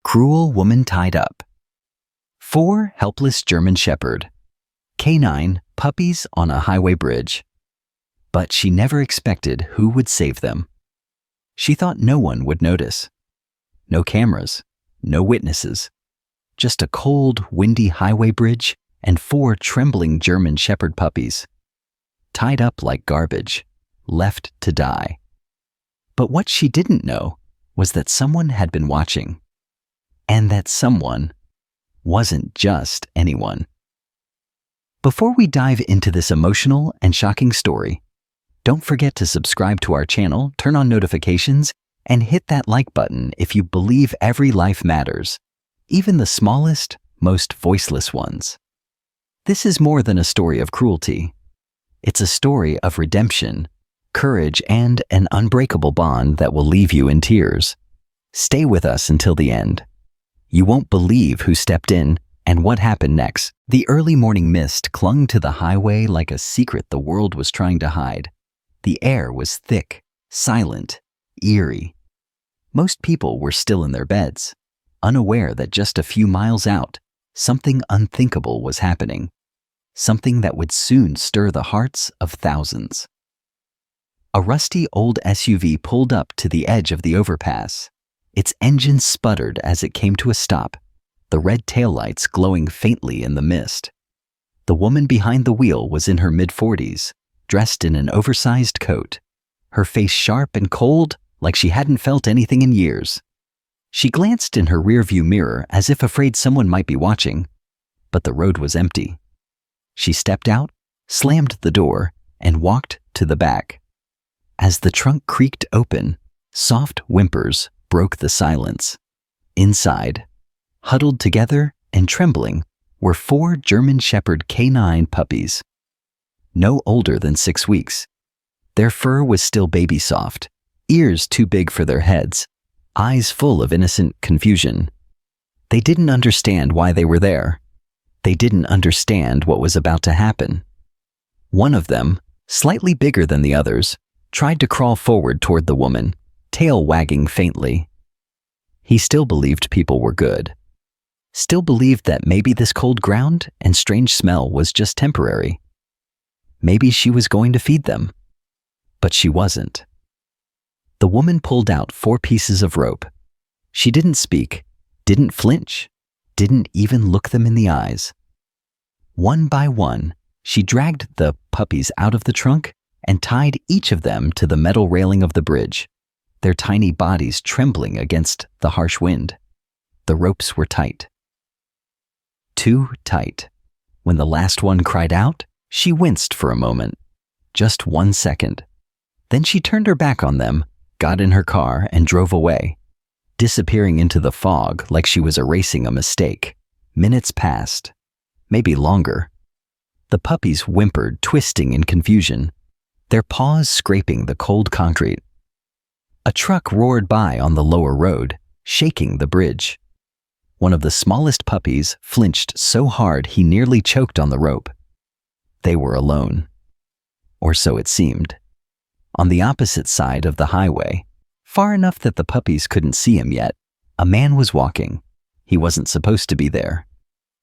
Cruel woman tied up. 4 helpless German Shepherd. Canine puppies on a highway bridge. But she never expected who would save them. She thought no one would notice. No cameras, no witnesses. Just a cold, windy highway bridge and 4 trembling German Shepherd puppies. Tied up like garbage, left to die. But what she didn't know was that someone had been watching. And that someone wasn't just anyone. Before we dive into this emotional and shocking story, don't forget to subscribe to our channel, turn on notifications, and hit that like button if you believe every life matters, even the smallest, most voiceless ones. This is more than a story of cruelty. It's a story of redemption, courage, and an unbreakable bond that will leave you in tears. Stay with us until the end. You won't believe who stepped in and what happened next. The early morning mist clung to the highway like a secret the world was trying to hide. The air was thick, silent, eerie. Most people were still in their beds, unaware that just a few miles out, something unthinkable was happening. Something that would soon stir the hearts of thousands. A rusty old SUV pulled up to the edge of the overpass. Its engine sputtered as it came to a stop, the red taillights glowing faintly in the mist. The woman behind the wheel was in her mid-40s, dressed in an oversized coat, her face sharp and cold like she hadn't felt anything in years. She glanced in her rearview mirror as if afraid someone might be watching, but the road was empty. She stepped out, slammed the door, and walked to the back. As the trunk creaked open, soft whimpers broke the silence. Inside, huddled together and trembling, were 4 German Shepherd canine puppies. No older than 6 weeks. Their fur was still baby soft, ears too big for their heads, eyes full of innocent confusion. They didn't understand why they were there. They didn't understand what was about to happen. One of them, slightly bigger than the others, tried to crawl forward toward the woman, tail wagging faintly. He still believed people were good. Still believed that maybe this cold ground and strange smell was just temporary. Maybe she was going to feed them. But she wasn't. The woman pulled out 4 pieces of rope. She didn't speak, didn't flinch, didn't even look them in the eyes. One by one, she dragged the puppies out of the trunk and tied each of them to the metal railing of the bridge, their tiny bodies trembling against the harsh wind. The ropes were tight. Too tight. When the last one cried out, she winced for a moment. Just 1 second. Then she turned her back on them, got in her car, and drove away, disappearing into the fog like she was erasing a mistake. Minutes passed. Maybe longer. The puppies whimpered, twisting in confusion, their paws scraping the cold concrete. A truck roared by on the lower road, shaking the bridge. One of the smallest puppies flinched so hard he nearly choked on the rope. They were alone. Or so it seemed. On the opposite side of the highway, far enough that the puppies couldn't see him yet, a man was walking. He wasn't supposed to be there.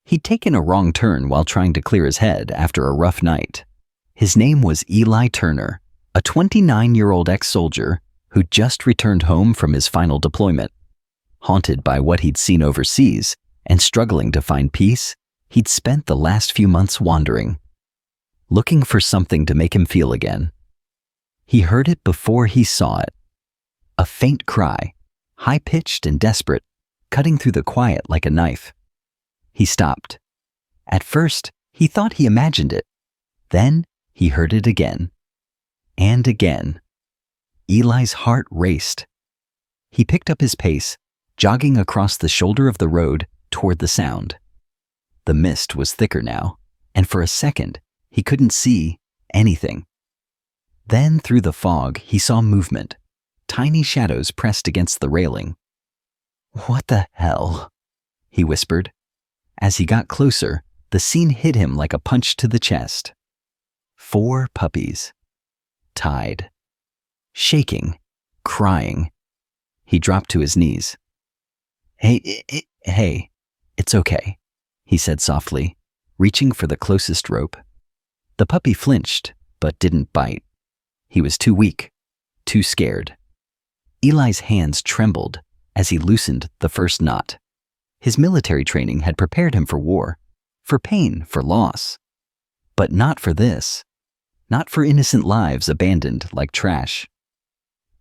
He'd taken a wrong turn while trying to clear his head after a rough night. His name was Eli Turner, a 29-year-old ex-soldier who'd just returned home from his final deployment. Haunted by what he'd seen overseas and struggling to find peace, he'd spent the last few months wandering, looking for something to make him feel again. He heard it before he saw it. A faint cry, high-pitched and desperate, cutting through the quiet like a knife. He stopped. At first, he thought he imagined it. Then, he heard it again. And again. Eli's heart raced. He picked up his pace, jogging across the shoulder of the road toward the sound. The mist was thicker now, and for a second, he couldn't see anything. Then, through the fog, he saw movement, tiny shadows pressed against the railing. "What the hell?" he whispered. As he got closer, the scene hit him like a punch to the chest. 4 puppies. Tied. Shaking. Crying. He dropped to his knees. Hey, it's okay, he said softly, reaching for the closest rope. The puppy flinched, but didn't bite. He was too weak, too scared. Eli's hands trembled as he loosened the first knot. His military training had prepared him for war, for pain, for loss. But not for this. Not for innocent lives abandoned like trash.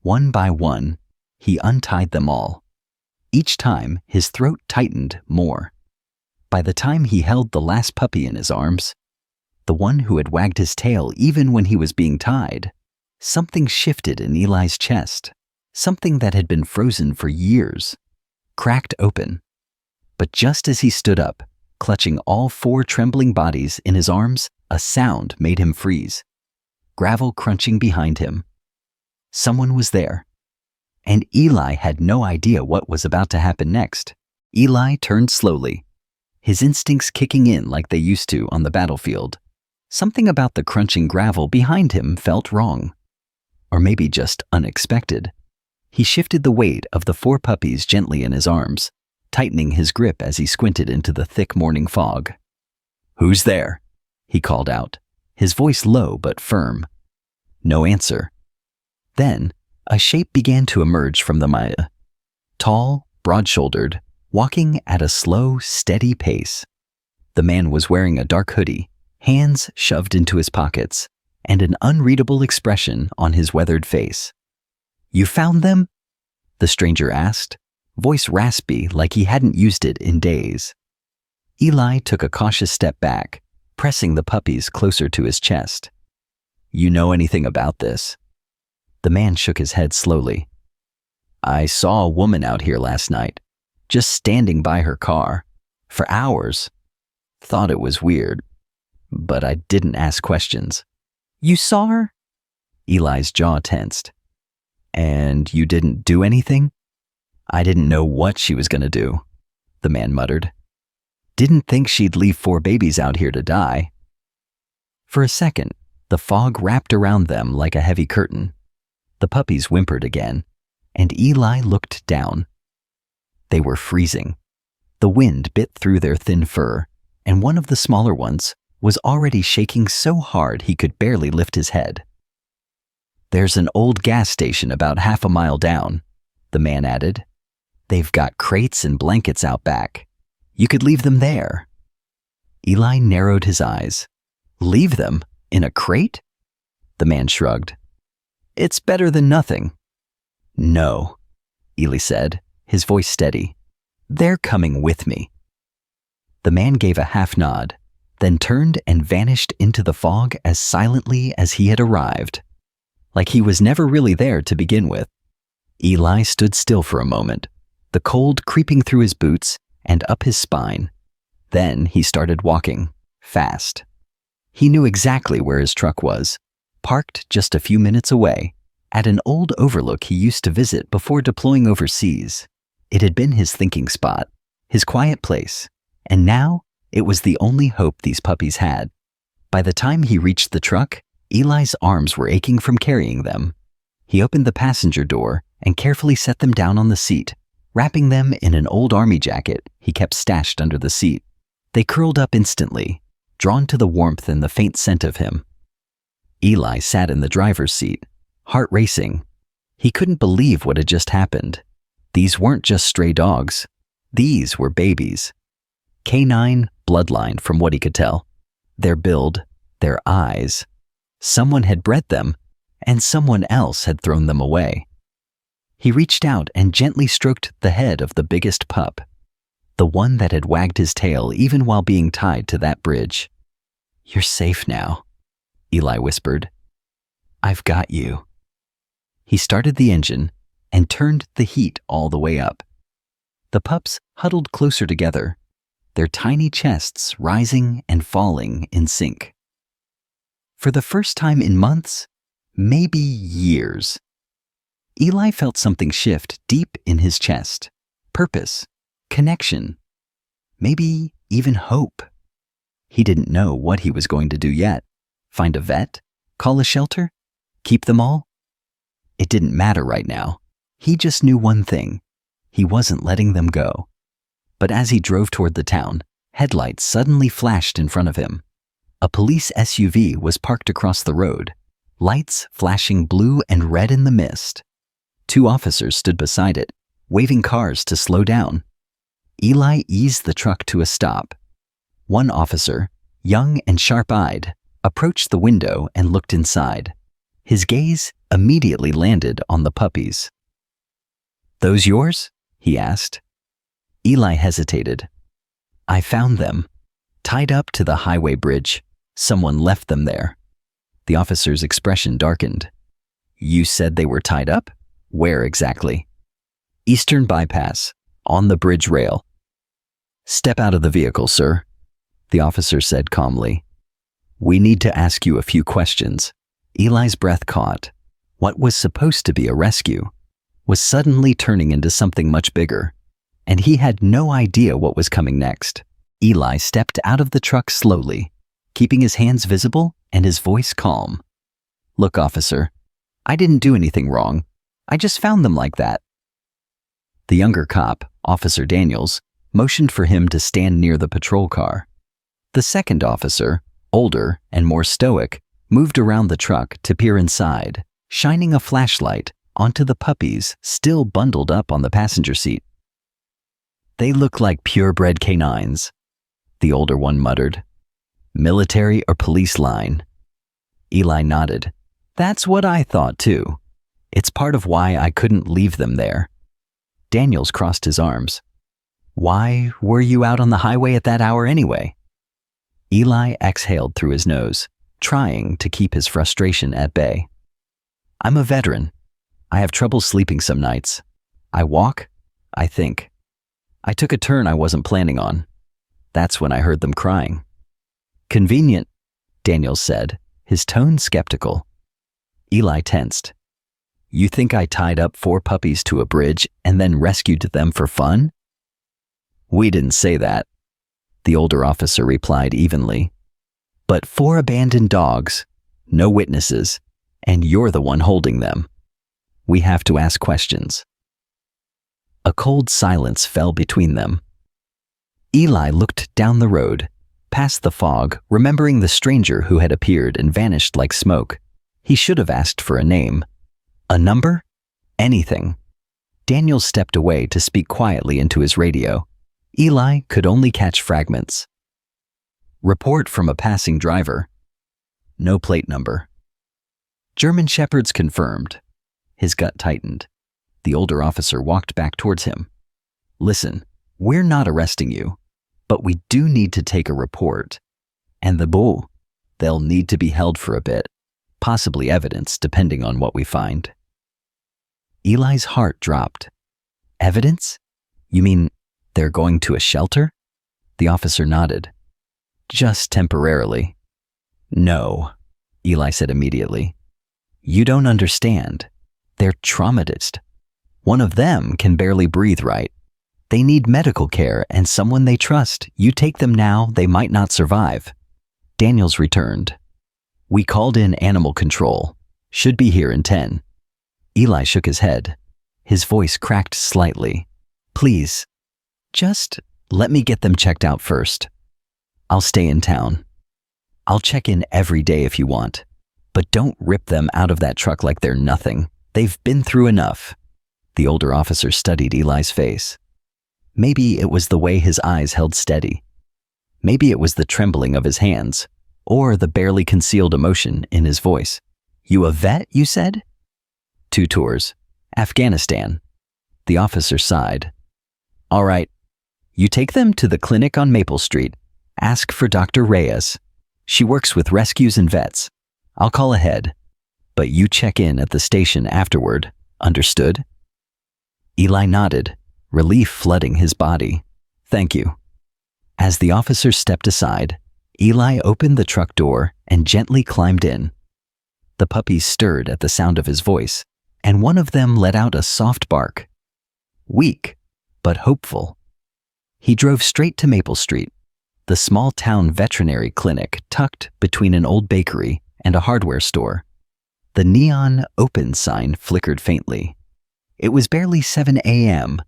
One by one, he untied them all. Each time, his throat tightened more. By the time he held the last puppy in his arms, the one who had wagged his tail even when he was being tied, something shifted in Eli's chest, something that had been frozen for years, cracked open. But just as he stood up, clutching all 4 trembling bodies in his arms, a sound made him freeze. Gravel crunching behind him. Someone was there. And Eli had no idea what was about to happen next. Eli turned slowly, his instincts kicking in like they used to on the battlefield. Something about the crunching gravel behind him felt wrong. Or maybe just unexpected. He shifted the weight of the 4 puppies gently in his arms, tightening his grip as he squinted into the thick morning fog. "Who's there?" he called out, his voice low but firm. No answer. Then, a shape began to emerge from the mire. Tall, broad-shouldered, walking at a slow, steady pace. The man was wearing a dark hoodie, hands shoved into his pockets, and an unreadable expression on his weathered face. "You found them?" the stranger asked, voice raspy like he hadn't used it in days. Eli took a cautious step back, pressing the puppies closer to his chest. "You know anything about this?" The man shook his head slowly. "I saw a woman out here last night, just standing by her car, for hours. Thought it was weird, but I didn't ask questions." "You saw her?" Eli's jaw tensed. "And you didn't do anything?" "I didn't know what she was going to do," the man muttered. "Didn't think she'd leave 4 babies out here to die." For a second, the fog wrapped around them like a heavy curtain. The puppies whimpered again, and Eli looked down. They were freezing. The wind bit through their thin fur, and one of the smaller ones was already shaking so hard he could barely lift his head. "There's an old gas station about half a mile down," the man added. "They've got crates and blankets out back. You could leave them there." Eli narrowed his eyes. "Leave them? In a crate?" The man shrugged. "It's better than nothing." "No," Eli said, his voice steady. "They're coming with me." The man gave a half nod, then turned and vanished into the fog as silently as he had arrived. Like he was never really there to begin with. Eli stood still for a moment, the cold creeping through his boots and up his spine. Then he started walking, fast. He knew exactly where his truck was, parked just a few minutes away, at an old overlook he used to visit before deploying overseas. It had been his thinking spot, his quiet place, and now it was the only hope these puppies had. By the time he reached the truck, Eli's arms were aching from carrying them. He opened the passenger door and carefully set them down on the seat, wrapping them in an old army jacket he kept stashed under the seat. They curled up instantly, drawn to the warmth and the faint scent of him. Eli sat in the driver's seat, heart racing. He couldn't believe what had just happened. These weren't just stray dogs. These were babies. Canine bloodline from what he could tell. Their build, their eyes. Someone had bred them, and someone else had thrown them away. He reached out and gently stroked the head of the biggest pup, the one that had wagged his tail even while being tied to that bridge. "You're safe now," Eli whispered. "I've got you." He started the engine and turned the heat all the way up. The pups huddled closer together, their tiny chests rising and falling in sync. For the first time in months, maybe years, Eli felt something shift deep in his chest. Purpose, connection, maybe even hope. He didn't know what he was going to do yet. Find a vet? Call a shelter? Keep them all? It didn't matter right now. He just knew one thing. He wasn't letting them go. But as he drove toward the town, headlights suddenly flashed in front of him. A police SUV was parked across the road, lights flashing blue and red in the mist. 2 officers stood beside it, waving cars to slow down. Eli eased the truck to a stop. One officer, young and sharp-eyed, approached the window and looked inside. His gaze immediately landed on the puppies. "Those yours?" he asked. Eli hesitated. "I found them, tied up to the highway bridge. Someone left them there." The officer's expression darkened. "You said they were tied up? Where exactly?" "Eastern bypass, on the bridge rail." "Step out of the vehicle, sir," the officer said calmly. "We need to ask you a few questions." Eli's breath caught. What was supposed to be a rescue was suddenly turning into something much bigger, and he had no idea what was coming next. Eli stepped out of the truck slowly, keeping his hands visible and his voice calm. "Look, officer, I didn't do anything wrong. I just found them like that." The younger cop, Officer Daniels, motioned for him to stand near the patrol car. The second officer, older and more stoic, moved around the truck to peer inside, shining a flashlight onto the puppies still bundled up on the passenger seat. "They look like purebred canines," the older one muttered. "Military or police line." Eli nodded. "That's what I thought too. It's part of why I couldn't leave them there." Daniels crossed his arms. "Why were you out on the highway at that hour anyway?" Eli exhaled through his nose, trying to keep his frustration at bay. "I'm a veteran. I have trouble sleeping some nights. I walk, I think. I took a turn I wasn't planning on. That's when I heard them crying." "Convenient," Daniels said, his tone skeptical. Eli tensed. "You think I tied up 4 puppies to a bridge and then rescued them for fun?" "We didn't say that," the older officer replied evenly. "But 4 abandoned dogs, no witnesses, and you're the one holding them. We have to ask questions." A cold silence fell between them. Eli looked down the road, past the fog, remembering the stranger who had appeared and vanished like smoke. He should have asked for a name. A number? Anything. Daniel stepped away to speak quietly into his radio. Eli could only catch fragments. "Report from a passing driver. No plate number." "German Shepherds confirmed." His gut tightened. The older officer walked back towards him. "Listen, we're not arresting you, but we do need to take a report. And the bull, they'll need to be held for a bit, possibly evidence depending on what we find." Eli's heart dropped. "Evidence? You mean they're going to a shelter?" The officer nodded. "Just temporarily." "No," Eli said immediately. "You don't understand. They're traumatized. One of them can barely breathe right. They need medical care and someone they trust. You take them now, they might not survive." Daniels returned. "We called in animal control. Should be here in 10. Eli shook his head. His voice cracked slightly. "Please, just let me get them checked out first. I'll stay in town. I'll check in every day if you want, but don't rip them out of that truck like they're nothing. They've been through enough." The older officer studied Eli's face. Maybe it was the way his eyes held steady. Maybe it was the trembling of his hands, or the barely concealed emotion in his voice. "You a vet, you said?" "2 tours. Afghanistan." The officer sighed. "All right. You take them to the clinic on Maple Street. Ask for Dr. Reyes. She works with rescues and vets. I'll call ahead. But you check in at the station afterward. Understood?" Eli nodded, relief flooding his body. "Thank you." As the officer stepped aside, Eli opened the truck door and gently climbed in. The puppies stirred at the sound of his voice, and one of them let out a soft bark. Weak, but hopeful. He drove straight to Maple Street, the small-town veterinary clinic tucked between an old bakery and a hardware store. The neon open sign flickered faintly. It was barely 7 a.m.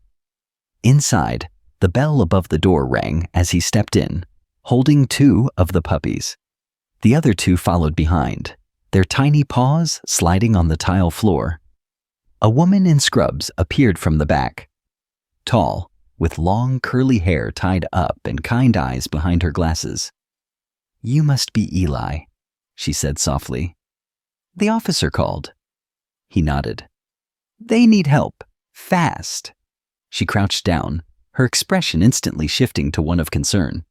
Inside, The bell above the door rang as he stepped in, holding 2 of the puppies. The other 2 followed behind, their tiny paws sliding on the tile floor. A woman in scrubs appeared from the back. Tall, with long curly hair tied up and kind eyes behind her glasses. "You must be Eli," she said softly. "The officer called." He nodded. "They need help. Fast." She crouched down, her expression instantly shifting to one of concern.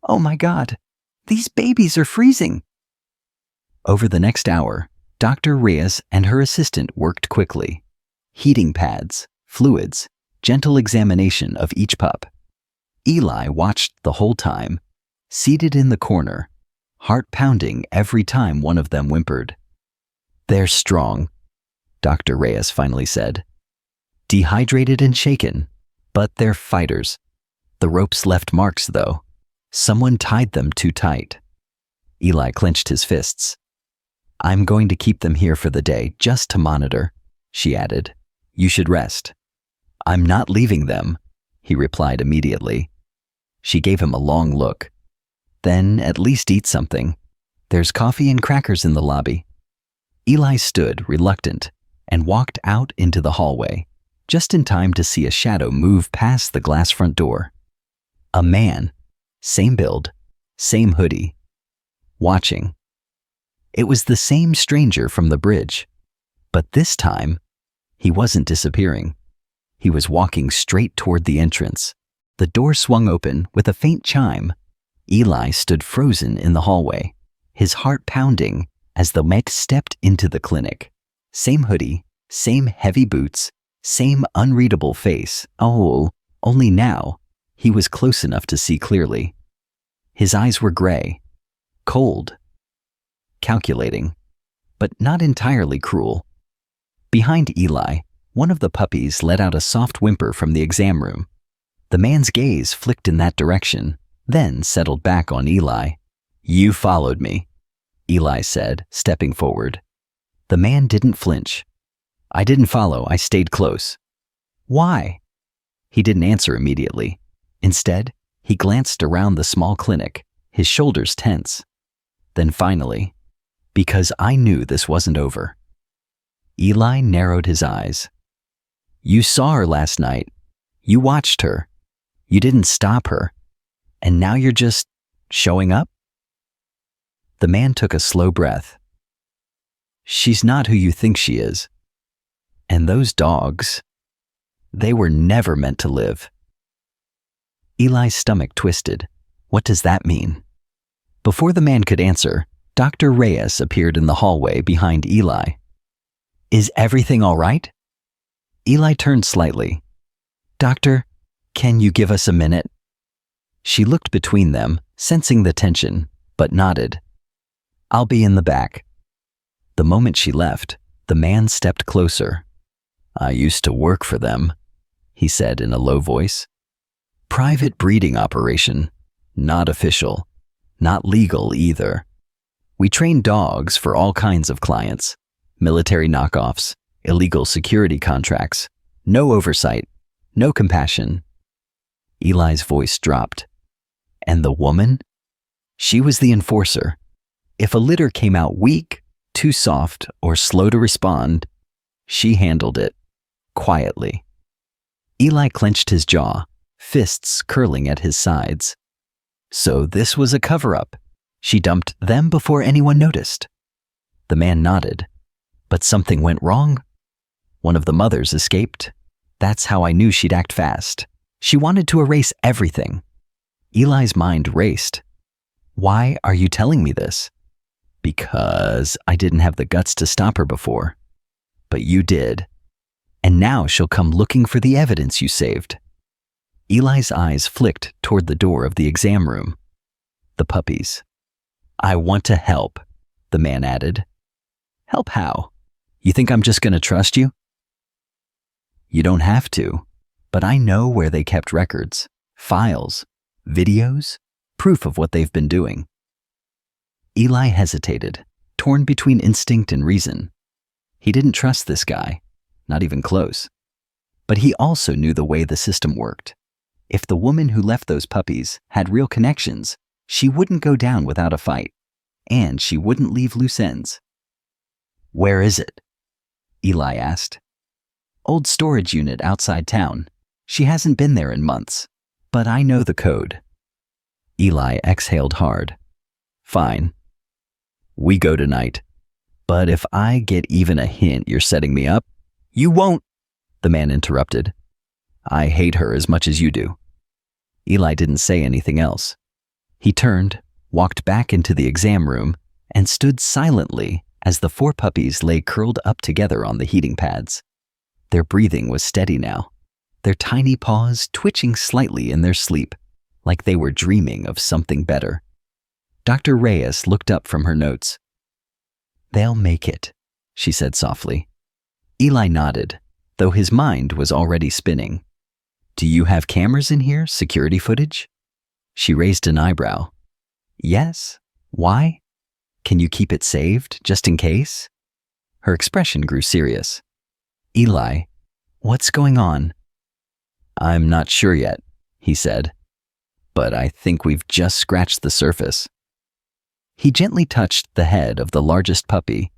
"Oh my God, these babies are freezing." Over the next hour, Dr. Reyes and her assistant worked quickly. Heating pads, fluids, gentle examination of each pup. Eli watched the whole time, seated in the corner, heart pounding every time one of them whimpered. "They're strong," Dr. Reyes finally said. "Dehydrated and shaken, but they're fighters. The ropes left marks, though. Someone tied them too tight." Eli clenched his fists. "I'm going to keep them here for the day, just to monitor," she added. "You should rest." "I'm not leaving them," he replied immediately. She gave him a long look. "Then at least eat something. There's coffee and crackers in the lobby." Eli stood, reluctant, and walked out into the hallway, just in time to see a shadow move past the glass front door. A man, same build, same hoodie, watching. It was the same stranger from the bridge, but this time, he wasn't disappearing. He was walking straight toward the entrance. The door swung open with a faint chime. Eli stood frozen in the hallway, his heart pounding as the man stepped into the clinic. Same hoodie, same heavy boots, same unreadable face. Oh, only now, he was close enough to see clearly. His eyes were gray, cold, calculating, but not entirely cruel. Behind Eli, one of the puppies let out a soft whimper from the exam room. The man's gaze flicked in that direction, then settled back on Eli. "You followed me," Eli said, stepping forward. The man didn't flinch. "I didn't follow, I stayed close." "Why?" He didn't answer immediately. Instead, he glanced around the small clinic, his shoulders tense. Then finally, "Because I knew this wasn't over." Eli narrowed his eyes. "You saw her last night. You watched her. You didn't stop her. And now you're just showing up?" The man took a slow breath. "She's not who you think she is. And those dogs, they were never meant to live." Eli's stomach twisted. What does that mean? Before the man could answer, Dr. Reyes appeared in the hallway behind Eli. "Is everything all right?" Eli turned slightly. "Doctor, can you give us a minute?" She looked between them, sensing the tension, but nodded. "I'll be in the back." The moment she left, the man stepped closer. "I used to work for them," he said in a low voice. "Private breeding operation. Not official. Not legal either. We train dogs for all kinds of clients. Military knockoffs, illegal security contracts. No oversight. No compassion." Eli's voice dropped. "And the woman? She was the enforcer. If a litter came out weak, too soft, or slow to respond, she handled it. Quietly." Eli clenched his jaw, fists curling at his sides. "So this was a cover-up. She dumped them before anyone noticed." The man nodded. "But something went wrong. One of the mothers escaped. That's how I knew she'd act fast. She wanted to erase everything." Eli's mind raced. "Why are you telling me this?" "Because I didn't have the guts to stop her before. But you did. And now she'll come looking for the evidence you saved." Eli's eyes flicked toward the door of the exam room. "The puppies." "I want to help," the man added. "Help how? You think I'm just going to trust you?" "You don't have to, but I know where they kept records, files, videos, proof of what they've been doing." Eli hesitated, torn between instinct and reason. He didn't trust this guy, not even close. But he also knew the way the system worked. If the woman who left those puppies had real connections, she wouldn't go down without a fight, and she wouldn't leave loose ends. "Where is it?" Eli asked. "Old storage unit outside town. She hasn't been there in months, but I know the code." Eli exhaled hard. "Fine. We go tonight. But if I get even a hint you're setting me up—" "You won't," the man interrupted. "I hate her as much as you do." Eli didn't say anything else. He turned, walked back into the exam room, and stood silently as the 4 puppies lay curled up together on the heating pads. Their breathing was steady now, their tiny paws twitching slightly in their sleep, like they were dreaming of something better. Dr. Reyes looked up from her notes. "They'll make it," she said softly. Eli nodded, though his mind was already spinning. "Do you have cameras in here, security footage?" She raised an eyebrow. "Yes. Why? Can you keep it saved, just in case?" Her expression grew serious. "Eli, what's going on?" "I'm not sure yet," he said. "But I think we've just scratched the surface." He gently touched the head of the largest puppy,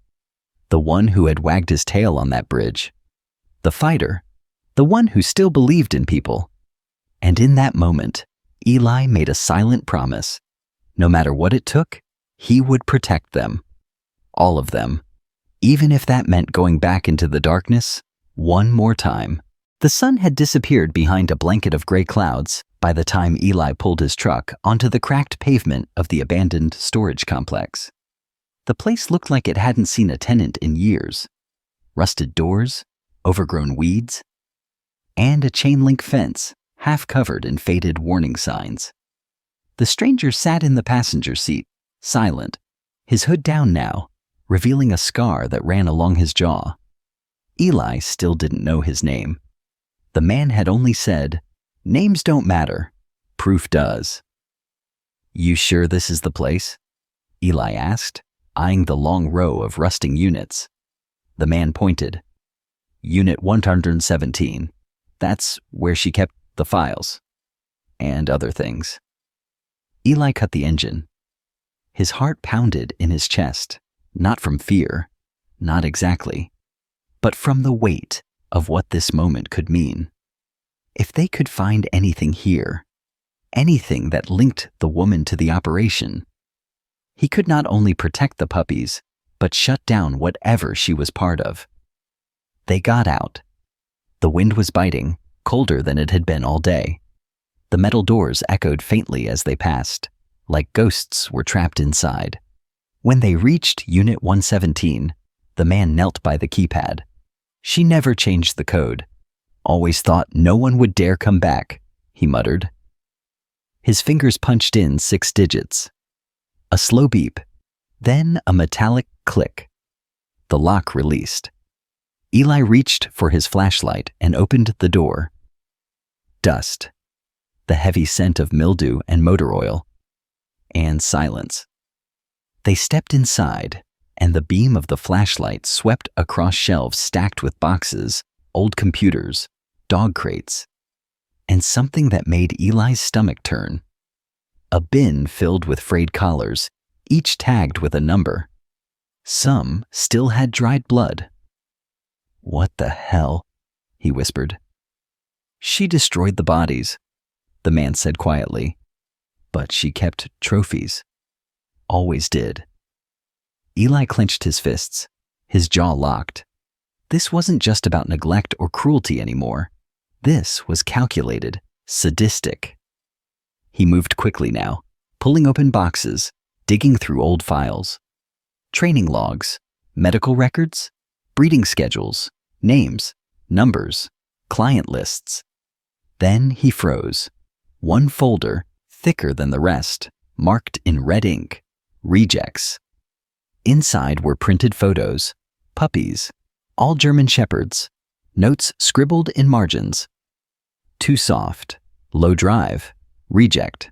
the one who had wagged his tail on that bridge, the fighter, the one who still believed in people. And in that moment, Eli made a silent promise. No matter what it took, he would protect them. All of them. Even if that meant going back into the darkness one more time. The sun had disappeared behind a blanket of gray clouds by the time Eli pulled his truck onto the cracked pavement of the abandoned storage complex. The place looked like it hadn't seen a tenant in years. Rusted doors, overgrown weeds, and a chain-link fence half covered in faded warning signs. The stranger sat in the passenger seat, silent, his hood down now, revealing a scar that ran along his jaw. Eli still didn't know his name. The man had only said, "Names don't matter. Proof does." "You sure this is the place?" Eli asked, eyeing the long row of rusting units. The man pointed. "Unit 117. That's where she kept the files. And other things." Eli cut the engine. His heart pounded in his chest, not from fear, not exactly, but from the weight of what this moment could mean. If they could find anything here, anything that linked the woman to the operation, he could not only protect the puppies, but shut down whatever she was part of. They got out. The wind was biting, colder than it had been all day. The metal doors echoed faintly as they passed, like ghosts were trapped inside. When they reached Unit 117, the man knelt by the keypad. "She never changed the code. Always thought no one would dare come back," he muttered. His fingers punched in 6 digits. A slow beep, then a metallic click. The lock released. Eli reached for his flashlight and opened the door. Dust, the heavy scent of mildew and motor oil, and silence. They stepped inside, and the beam of the flashlight swept across shelves stacked with boxes, old computers, dog crates, and something that made Eli's stomach turn. A bin filled with frayed collars, each tagged with a number. Some still had dried blood. "What the hell?" he whispered. "She destroyed the bodies," the man said quietly. "But she kept trophies. Always did." Eli clenched his fists, his jaw locked. This wasn't just about neglect or cruelty anymore. This was calculated, sadistic. He moved quickly now, pulling open boxes, digging through old files. Training logs, medical records, breeding schedules, names, numbers, client lists. Then he froze. One folder, thicker than the rest, marked in red ink, rejects. Inside were printed photos, puppies, all German shepherds, notes scribbled in margins. Too soft, low drive, reject.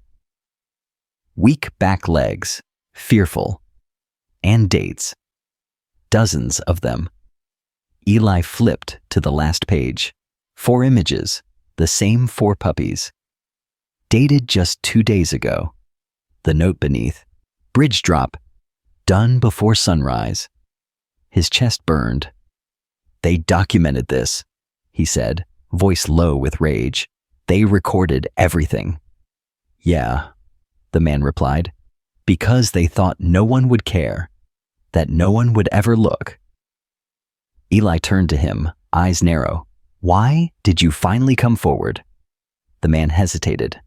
Weak back legs, fearful. And dates. Dozens of them. Eli flipped to the last page. 4 images, the same 4 puppies. dated just 2 days ago. The note beneath, bridge drop, done before sunrise. His chest burned. They documented this, he said, voice low with rage. They recorded everything. Yeah, the man replied, because they thought no one would care, that no one would ever look. Eli turned to him, eyes narrow. Why did you finally come forward? The man hesitated.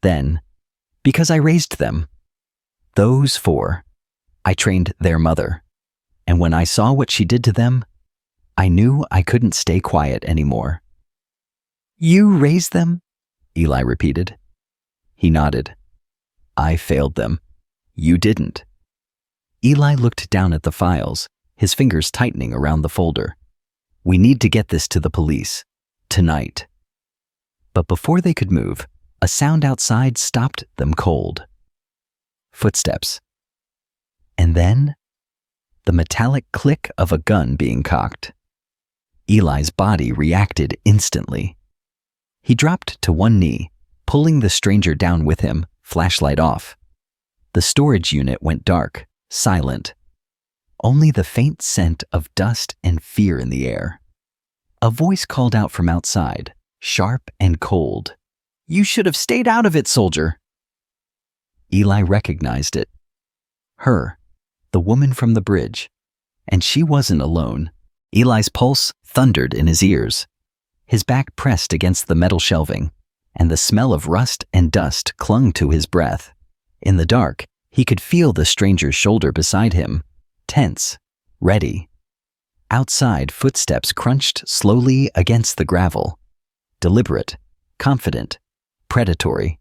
Then, because I raised them. Those 4. I trained their mother. And when I saw what she did to them, I knew I couldn't stay quiet anymore. You raised them? Eli repeated. He nodded. I failed them. You didn't. Eli looked down at the files, his fingers tightening around the folder. We need to get this to the police. Tonight. But before they could move, a sound outside stopped them cold. Footsteps. And then, the metallic click of a gun being cocked. Eli's body reacted instantly. He dropped to one knee, pulling the stranger down with him, flashlight off. The storage unit went dark, silent. Only the faint scent of dust and fear in the air. A voice called out from outside, sharp and cold. You should have stayed out of it, soldier. Eli recognized it. Her, the woman from the bridge. And she wasn't alone. Eli's pulse thundered in his ears. His back pressed against the metal shelving, and the smell of rust and dust clung to his breath. In the dark, he could feel the stranger's shoulder beside him, tense, ready. Outside, footsteps crunched slowly against the gravel. Deliberate, confident, predatory.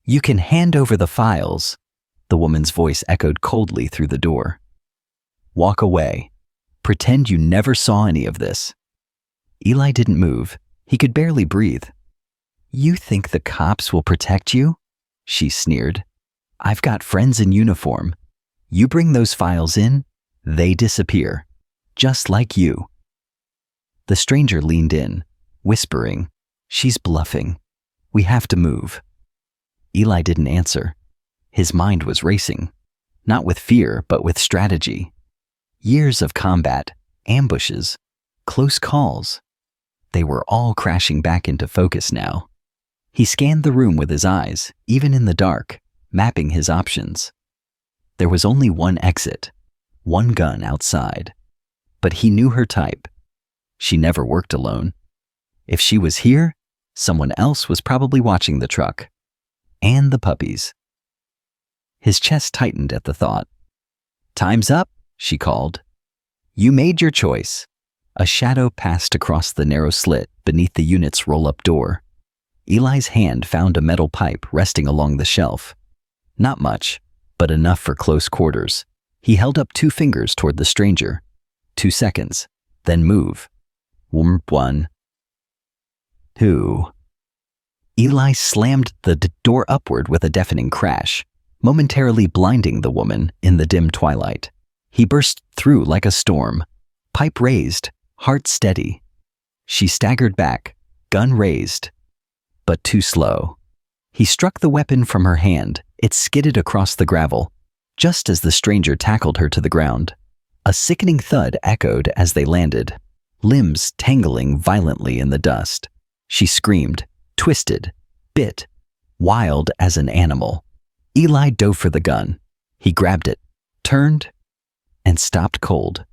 You can hand over the files, the woman's voice echoed coldly through the door. Walk away. Pretend you never saw any of this. Eli didn't move. He could barely breathe. You think the cops will protect you? She sneered. I've got friends in uniform. You bring those files in, they disappear. Just like you. The stranger leaned in, whispering, She's bluffing. We have to move. Eli didn't answer. His mind was racing, not with fear, but with strategy. Years of combat, ambushes, close calls. They were all crashing back into focus now. He scanned the room with his eyes, even in the dark, mapping his options. There was only one exit, one gun outside. But he knew her type. She never worked alone. If she was here, someone else was probably watching the truck. And the puppies. His chest tightened at the thought. Time's up, she called. You made your choice. A shadow passed across the narrow slit beneath the unit's roll-up door. Eli's hand found a metal pipe resting along the shelf. Not much, but enough for close quarters. He held up 2 fingers toward the stranger. 2 seconds, then move. 1, 2. Eli slammed the door upward with a deafening crash, momentarily blinding the woman in the dim twilight. He burst through like a storm, pipe raised, heart steady. She staggered back, gun raised, but too slow. He struck the weapon from her hand. It skidded across the gravel, just as the stranger tackled her to the ground. A sickening thud echoed as they landed, limbs tangling violently in the dust. She screamed, twisted, bit, wild as an animal. Eli dove for the gun. He grabbed it, turned, and stopped cold.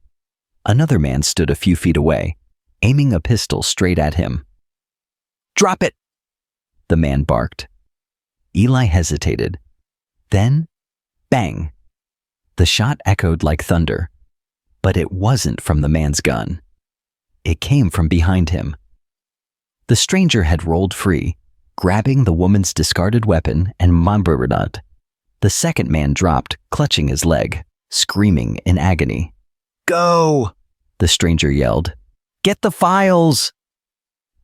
Another man stood a few feet away, aiming a pistol straight at him. Drop it! The man barked. Eli hesitated. Then, bang! The shot echoed like thunder. But it wasn't from the man's gun. It came from behind him. The stranger had rolled free, grabbing the woman's discarded weapon and mambaradut. The second man dropped, clutching his leg, screaming in agony. Go! The stranger yelled. Get the files!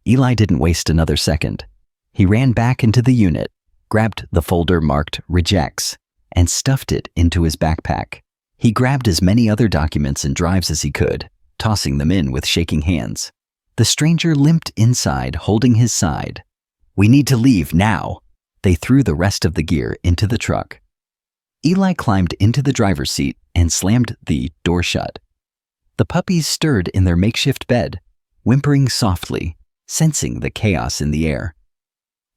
Eli didn't waste another second. He ran back into the unit, grabbed the folder marked Rejects, and stuffed it into his backpack. He grabbed as many other documents and drives as he could, tossing them in with shaking hands. The stranger limped inside, holding his side. We need to leave now, They threw the rest of the gear into the truck. Eli climbed into the driver's seat and slammed the door shut. The puppies stirred in their makeshift bed, whimpering softly, sensing the chaos in the air.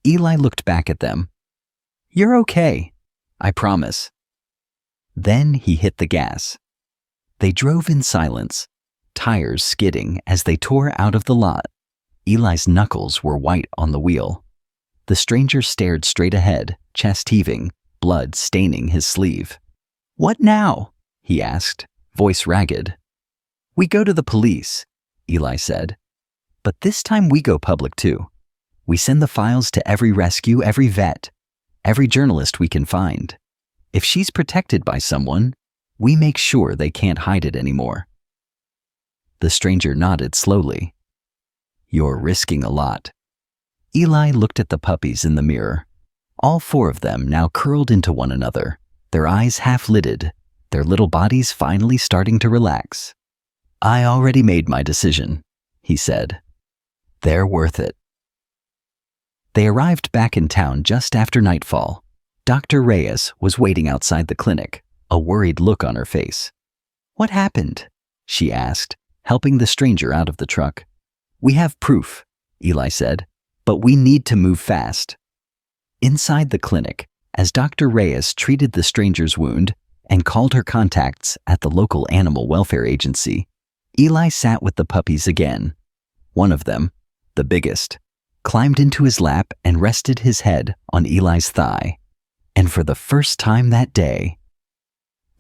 Eli looked back at them. "You're okay, I promise." Then he hit the gas. They drove in silence, tires skidding as they tore out of the lot. Eli's knuckles were white on the wheel. The stranger stared straight ahead, chest heaving, blood staining his sleeve. "What now?" he asked, voice ragged. "We go to the police," Eli said. "But this time we go public too. We send the files to every rescue, every vet, every journalist we can find. If she's protected by someone, we make sure they can't hide it anymore." The stranger nodded slowly. "You're risking a lot." Eli looked at the puppies in the mirror. All 4 of them now curled into one another, their eyes half-lidded, their little bodies finally starting to relax. "I already made my decision," he said. "They're worth it." They arrived back in town just after nightfall. Dr. Reyes was waiting outside the clinic, a worried look on her face. "What happened?" she asked, helping the stranger out of the truck. "We have proof," Eli said, "but we need to move fast." Inside the clinic, as Dr. Reyes treated the stranger's wound and called her contacts at the local animal welfare agency, Eli sat with the puppies again. One of them, the biggest, climbed into his lap and rested his head on Eli's thigh. And for the first time that day,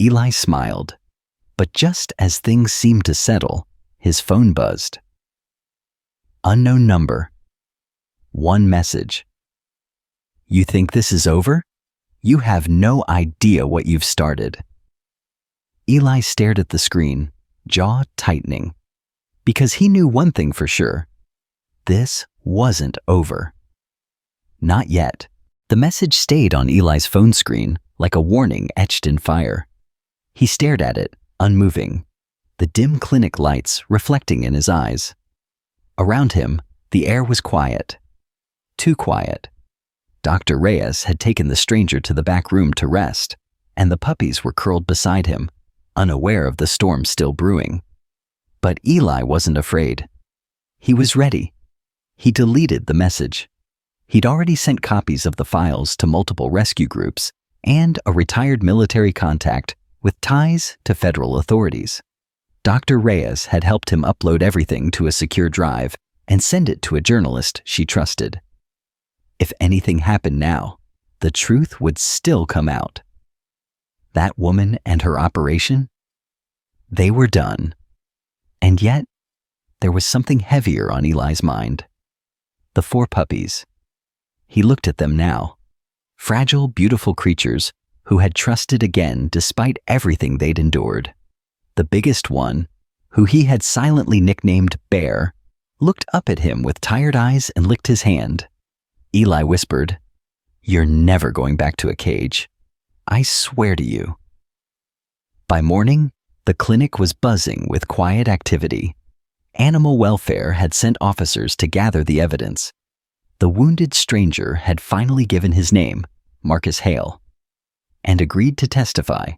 Eli smiled. But just as things seemed to settle, his phone buzzed. Unknown number. One message. "You think this is over? You have no idea what you've started." Eli stared at the screen, jaw tightening, because he knew one thing for sure. This wasn't over. Not yet. The message stayed on Eli's phone screen like a warning etched in fire. He stared at it, unmoving, the dim clinic lights reflecting in his eyes. Around him, the air was quiet. Too quiet. Dr. Reyes had taken the stranger to the back room to rest, and the puppies were curled beside him, unaware of the storm still brewing. But Eli wasn't afraid. He was ready. He deleted the message. He'd already sent copies of the files to multiple rescue groups and a retired military contact with ties to federal authorities. Dr. Reyes had helped him upload everything to a secure drive and send it to a journalist she trusted. If anything happened now, the truth would still come out. That woman and her operation? They were done. And yet, there was something heavier on Eli's mind. The 4 puppies. He looked at them now. Fragile, beautiful creatures who had trusted again despite everything they'd endured. The biggest one, who he had silently nicknamed Bear, looked up at him with tired eyes and licked his hand. Eli whispered, "You're never going back to a cage. I swear to you." By morning, the clinic was buzzing with quiet activity. Animal welfare had sent officers to gather the evidence. The wounded stranger had finally given his name, Marcus Hale, and agreed to testify.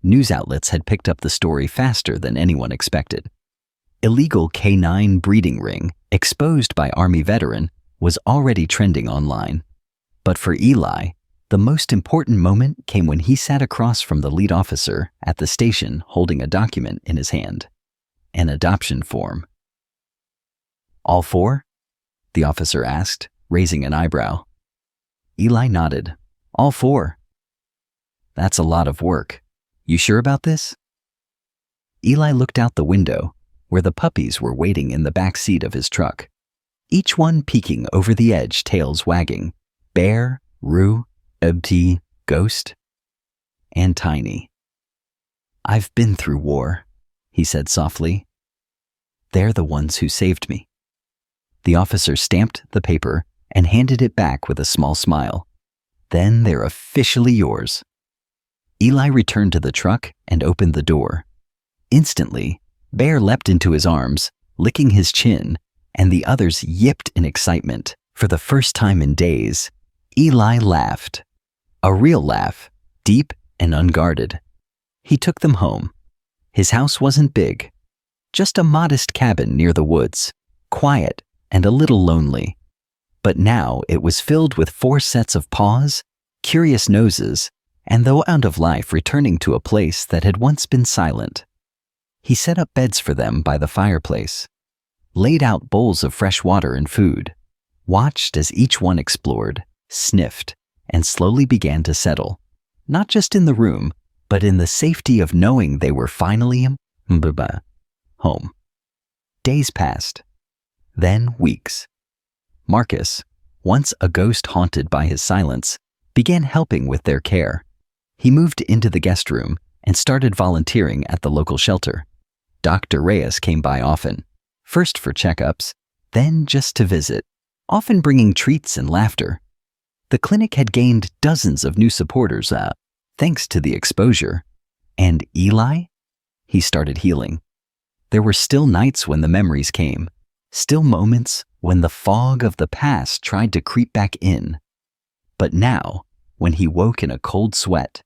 News outlets had picked up the story faster than anyone expected. Illegal canine breeding ring, exposed by Army veteran, was already trending online. But for Eli, the most important moment came when he sat across from the lead officer at the station holding a document in his hand. An adoption form. "All 4? The officer asked, raising an eyebrow. Eli nodded. "All 4. "That's a lot of work. You sure about this?" Eli looked out the window, where the puppies were waiting in the back seat of his truck. Each one peeking over the edge, tails wagging. Bear, Rue, Ebti, Ghost, and Tiny. "I've been through war," he said softly. "They're the ones who saved me." The officer stamped the paper and handed it back with a small smile. "Then they're officially yours." Eli returned to the truck and opened the door. Instantly, Bear leapt into his arms, licking his chin, and the others yipped in excitement. For the first time in days, Eli laughed. A real laugh, deep and unguarded. He took them home. His house wasn't big, just a modest cabin near the woods, quiet and a little lonely. But now it was filled with 4 sets of paws, curious noses, and the wound of life returning to a place that had once been silent. He set up beds for them by the fireplace, laid out bowls of fresh water and food, watched as each one explored, sniffed, and slowly began to settle, not just in the room, but in the safety of knowing they were finally home. Days passed, then weeks. Marcus, once a ghost haunted by his silence, began helping with their care. He moved into the guest room and started volunteering at the local shelter. Dr. Reyes came by often, first for checkups, then just to visit, often bringing treats and laughter. The clinic had gained dozens of new supporters, thanks to the exposure. And Eli? He started healing. There were still nights when the memories came, still moments when the fog of the past tried to creep back in. But now, when he woke in a cold sweat,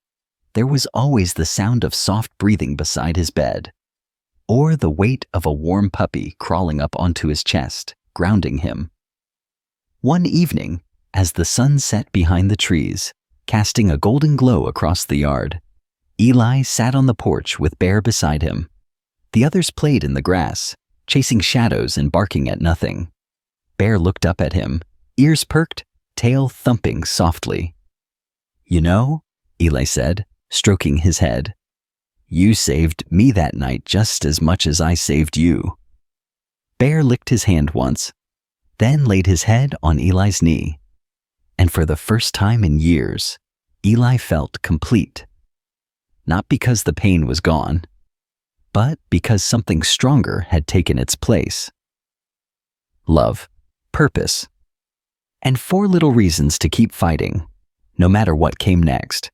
there was always the sound of soft breathing beside his bed, or the weight of a warm puppy crawling up onto his chest, grounding him. One evening, as the sun set behind the trees, casting a golden glow across the yard, Eli sat on the porch with Bear beside him. The others played in the grass, chasing shadows and barking at nothing. Bear looked up at him, ears perked, tail thumping softly. "You know," Eli said, stroking his head, "you saved me that night just as much as I saved you." Bear licked his hand once, then laid his head on Eli's knee. And for the first time in years, Eli felt complete. Not because the pain was gone, but because something stronger had taken its place. Love, purpose, and 4 little reasons to keep fighting, no matter what came next.